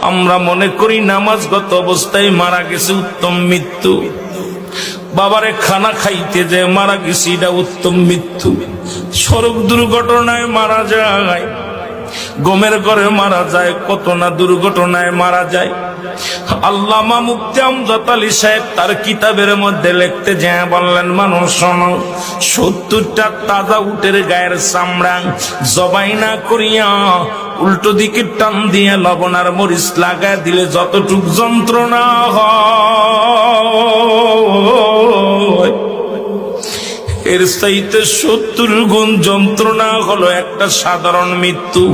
আমরা মনে করি নামাজগত অবস্থায় মারা গেছে উত্তম মৃত্যু, বাবারে খানা খাইতে যে মারা গেছে এটা উত্তম মৃত্যু। সড়ক দুর্ঘটনায় মারা যায়, গমের ঘরে মারা যায়, কত না দুর্ঘটনায় মারা যায়। আল্লামা মুফতি আমজাদ আলী সাহেব তার কিতাবের মধ্যে লিখতে যায় বললেন, মানুষ শোনো, 70টা তাজা উটের গায়ের চামড়া জবাই না করিয়া উল্টো দিকে টান দিয়ে লবণ আর মরিচ লাগায় দিলে যতটুক যন্ত্রণা হয়, এর চাইতে 70 গুণ যন্ত্রণা হলো একটা সাধারণ মৃত্যু।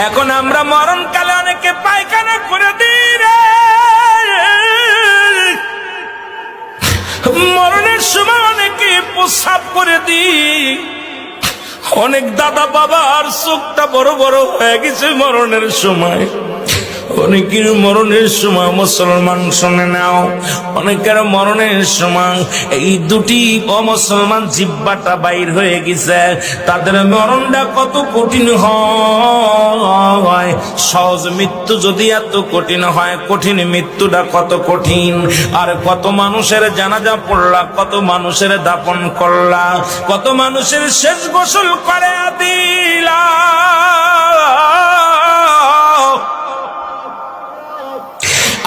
এখন আমরা মরণকালে অনেকে পায়খানা করে দিই রে, মরণের সময় অনেকে প্রস্রাব করে দিই। অনেক দাদা বাবার চোখটা বড় বড় হয়ে গেছে মরণের সময়। অনেকের মরণের সময়, মুসলমান শুনে নাও, অনেকের মরণের সময় এই দুটি অমুসলমান জিহ্বাটা বাইর হয়ে গেছে। তাদের মরণটা কত কঠিন হয়। সহজ মৃত্যু যদি এত কঠিন হয়, কঠিন মৃত্যুটা কত কঠিন। আর কত মানুষের জানাজা পড়লা, কত মানুষের দাফন করলা, কত মানুষের শেষ গোসল করে দিলা।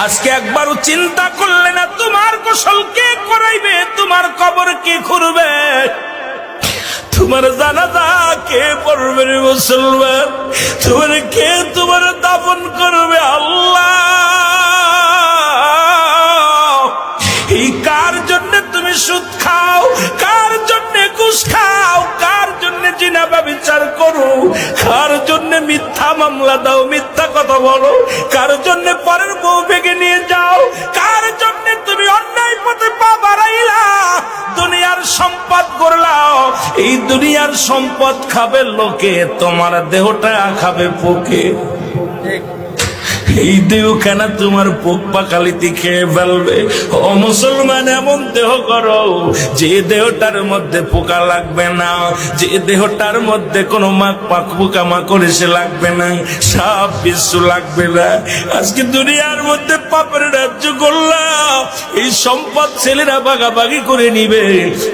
আজকে একবারও চিন্তা করলে না তোমার গোসল কে করাইবে, তোমার কবর কে খুঁড়বে, তোমার জানাজা কে পড়বে রে মুসলমান, তোমার কে তোমার দাফন করবে? আল্লাহ, এই কার জন্য তুমি সুদ খাও, কার জন্য ঘুষ খাও, কার জন্য জিনা ব্যভিচার করো, কার জন্য মিথ্যা মামলা দাও, মিথ্যা কথা বলো, কার জন্য পরের বউ ভেঙে নিয়ে যাও, কার জন্য তুমি অন্যায় পথে পা বাড়াইলা, দুনিয়ার সম্পদ করলাও। এই দুনিয়ার সম্পদ খাবে লোকে, তোমার দেহটা খাবে পোকে। এই দেহ কেন তোমার পোক পাকালিতে খেয়ে ফেলবে? ও মুসলমান, এমন দেহ করো যে দেহটার মধ্যে পোকা লাগবে না, যে দেহটার মধ্যে কোনো পোকামাকড় এসে লাগবে না, সাপ বিচ্ছু লাগবে না। আজকে দুনিয়ার মধ্যে পাপের রাজ্য করলাম, এই সম্পদ ছেলেরা ভাগাভাগি করে নিবে,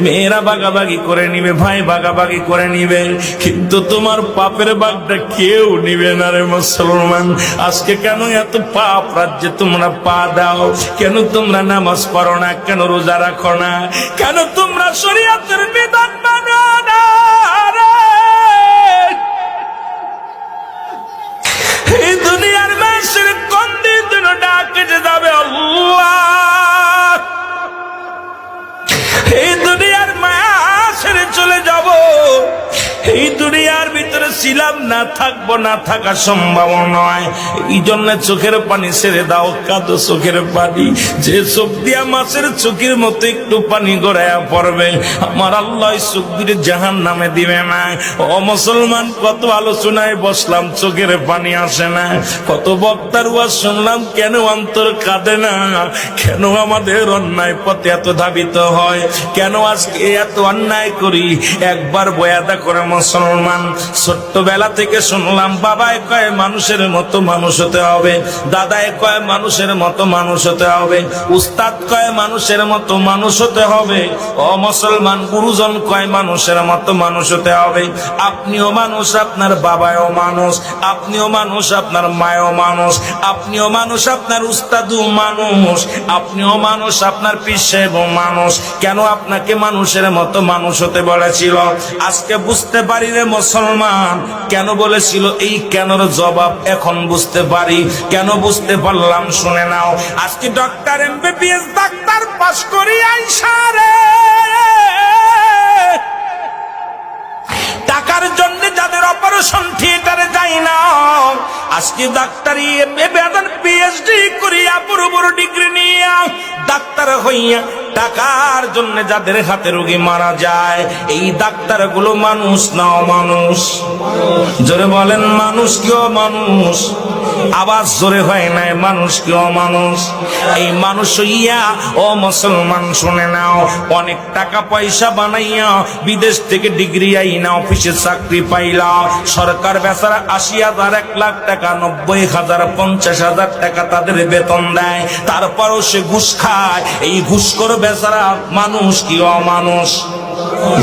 মেয়েরা ভাগাভাগি করে নিবে, ভাই ভাগাভাগি করে নিবে, কিন্তু তোমার পাপের ভাগটা কেউ নিবে না রে মুসলমান। আজকে কেন এত পাপ রাজ্যে তোমরা পা দাও? কেন তোমরা নামাজ পড়ো না? কেন রোজা রাখো না? কেন তোমরা শরীয়তের বিধান মানো না? এই দুনিয়ার মানুষের কোন দিন ডাকে যাবে আল্লাহ, এই দুনিয়ার মায়া ছেড়ে চলে যাব। এই দুনিয়ার ভিতরে ছিলাম না, থাকবো না, থাকা সম্ভব নয়। এই জন্য চোখের পানি ছেড়ে দাও, কাঁদো চোখের পানি। যে চোখ দিয়া মাছের চোখের মতো একটু পানি গড়াইয়া পড়বে, আমার আল্লাহ চোখ দিয়ে জাহান নামে দিবে না। ও মুসলমান, কত আলোচনায় বসলাম, চোখের পানি আসে না। কত বক্তার ওয়াজ শুনলাম, কেন অন্তর কাঁদে না? কেন আমাদের অন্যায় পথে এত ধাবিত হয়? কেন আজকে এত অন্যায় করি? একবার বয়াদা করে মুসলমান, ছোট্টবেলা থেকে শুনলাম, বাবাই কয় মানুষের মতো মানুষ হতে হবে, দাদাই কয় মানুষের মতো মানুষ হতে হবে, উস্তাদ কয় মানুষের মতো মানুষ হতে হবে। ও মুসলমান, গুরুজন কয় মানুষের মতো মানুষ হতে হবে। আপনিও মানুষ, আপনার বাবাও মানুষ, আপনিও মানুষ, আপনার মায়ও মানুষ, আপনিও মানুষ, আপনার উস্তাদও মানুষ, আপনিও মানুষ, আপনার পীর সাহেবও মানুষ। কেন আপনাকে মানুষের মতো মানুষ হতে বলেছিল? আজকে বুঝতে পারি রে মুসলমান, কেন বলেছিল। এই কেনর জবাব এখন বুঝতে পারি। কেন বুঝতে পারলাম শুনে নাও। আজকে ডক্টর এমবিবিএস ডাক্তার পাস করি আইসা রে, টাকার জন্য যাদের অপারেশন থিয়েটারে যাই না, আজকে ডাক্তারি পিএইচডি করিয়া বড় বড় ডিগ্রি নিয়ে ডাক্তার হইয়া টাকার জন্য যাদের হাতে রোগী মারা যায়, এই ডাক্তারগুলো মানুষ না অমানুষ? জোরে বলেন, মানুষ কি অমানুষ? আওয়াজ জোরে হয় নাই, মানুষ কি অমানুষ? এই মানুষ হইয়া ও মুসলমান শুনে নাও, অনেক টাকা পয়সা বানাইয়া বিদেশ থেকে ডিগ্রি আইনা অফিসে চাকরি পাইলা, সরকার বেচারা ৮০,০০০, ১,০০,০০০ টাকা, ৯০,০০০, ৫০,০০০ টাকা তাদের বেতন দেয়, তারপরও সে ঘুষ খায়। এই ঘুষখোর বেচারা মানুষ কি অমানুষ?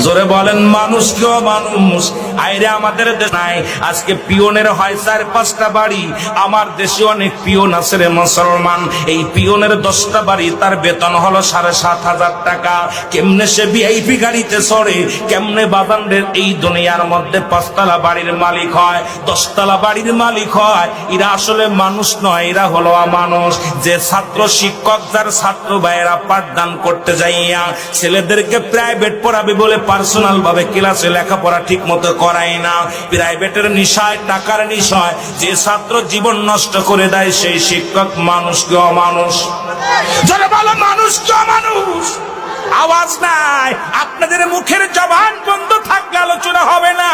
জোরে বলেন, মানুষ কি অমানুষ? আইরে আমাদের দেশ নাই, আজকে পিয়নের হয় ৪-৫টা বাড়ি। আমার দেশে অনেক পিয়ন আছে রে মুসলমান, এই পিয়নের 10টা বাড়ি, তার বেতন হলো ৭,৫০০ টাকা। কেমনে সে ভিআইপি গাড়িতে চড়ে, কেমনে বাজানদের এই দুনিয়ার মধ্যে ৫তলা বাড়ির মালিক হয়, 10তলা বাড়ির মালিক হয়? এরা আসলে মানুষ নয়, এরা হলো অমানুষ। যে ছাত্র শিক্ষক, যার ছাত্র ভাইয়েরা পাঠদান করতে যাইয়া ছেলেদেরকে প্রাইভেট পড়াবে বলে পার্সোনাল ভাবে ক্লাসে লেখাপড়া ঠিক মতো করায় না, প্রাইভেটের নিশায়, টাকার নিশায় যে ছাত্র জীবন নষ্ট করে দেয়, সেই শিক্ষক মানুষ কি অমানুষ? যারা বলো মানুষ কি অমানুষ? আওয়াজ নাই, আপনাদের মুখের জবান বন্ধ থাকলে আলোচনা হবে না।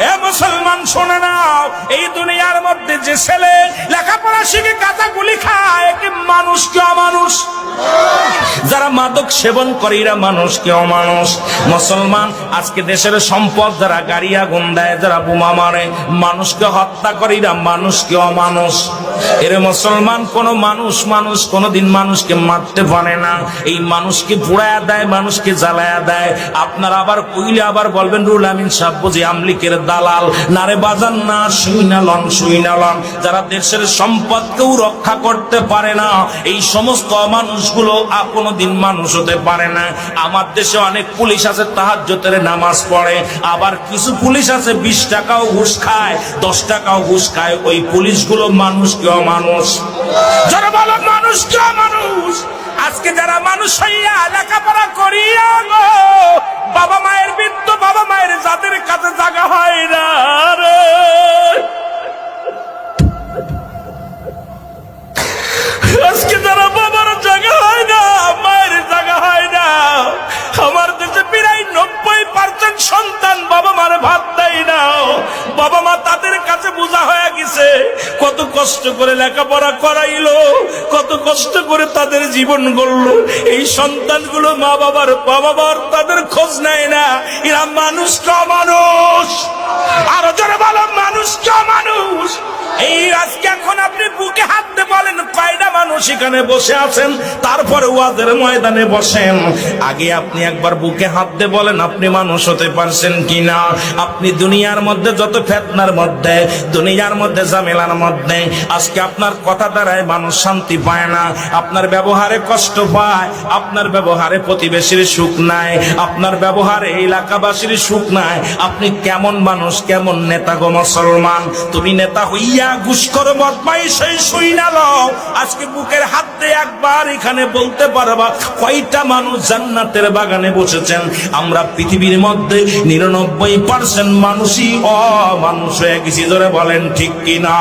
এ মুসলমান শোনে নাও, এই দুনিয়ার মধ্যে যে ছেলে লেখাপড়া শিখে গাঁজা গুলি খায়, কি মানুষ কি অমানুষ? যারা মাদক সেবন করে, এরা মানুষ কি অমানুষ? মুসলমান, আজকে দেশের সম্পদ যারা গাড়ি আগুন দেয়, যারা বোমা মারে, মানুষকে হত্যা করে, এরা মানুষ কি অমানুষ? এর মুসলমান, কোন মানুষ কোনদিন মানুষকে মারতে পারে না। এই মানুষকে পুড়ায়া দেয়, মানুষকে জ্বালায়া দেয়। আপনারা আবার কইলে আবার বলবেন রুল আমিন সাহেব বুঝি আমলিকের দালাল। নারে বাজান না, শুইনালন। যারা দেশের সম্পদকেও রক্ষা করতে পারে না, এই সমস্ত মানুষগুলো কোনদিন মানুষ হতে পারে না। আমার দেশে অনেক পুলিশ আছে তাহাজ্জুদের নামাজ পড়ে, আবার কিছু পুলিশ আছে 20 টাকাও ঘুষ খায়, 10 টাকাও ঘুষ খায়। ওই পুলিশগুলো মানুষ কি অমানুষ? যারা বলো মানুষ কি অমানুষ? আজকে যারা মানুষ হইয়া লেখাপড়া করিয়া গো, বাবা মায়ের বৃদ্ধ বাবা মায়ের যাদের কাছে জায়গা হয় না রে, আজকে যারা বাবার জায়গা হয় না, মায়ের জায়গা হয় না, আমার দেশে প্রায় 90% সন্তান বাবা মার ভাত দেয় না। বাবা মা তাদের কাছে বোঝা হয়ে গেছে, কত কষ্ট করে লেখাপড়া করাইলো, কত কষ্ট করে তাদের জীবন গড়লো। এই সন্তানগুলো মা বাবার তাদের খোঁজ নেয় না। এরা মানুষ কা মানুষ? আরো জোরে বলো, মানুষ কা মানুষ? এই আজকে এখন আপনি বুকে হাত দিয়ে বলেন কয়টা মানুষ এখানে বসে আছেন, তারপরে ওয়াজের ময়দানে বসেন। আগে আপনি একবার বুকে হাত দিয়ে বলেন আপনি মানুষ হতে পারছেন কিনা। আপনি দুনিয়ার মধ্যে যত ফিতনার মধ্যে, দুনিয়ার মধ্যে ঝামেলার মধ্যে, আজকে আপনার কথা দ্বারায় মানুষ শান্তি পায় না, আপনার ব্যবহারে কষ্ট পায়, আপনার ব্যবহারে প্রতিবেশীর সুখ নাই, আপনার ব্যবহারে এলাকাবাসীর সুখ নাই। আপনি কেমন মানুষ, কেমন নেতা গো মুসলমান? তুমি নেতা হইয়া ঘুষখোর বদমাইশ সেই শুই না লও, আজকে বুকের হাত দিয়ে একবার এখানে বলতে পারবা কয়টা মানুষ জান্নাতের বাগানে বসেছেন? আমরা পৃথিবীর মধ্যে 99% মানুষই অমানুষ হয়ে গেছি। ধরে বলেন ঠিক কিনা?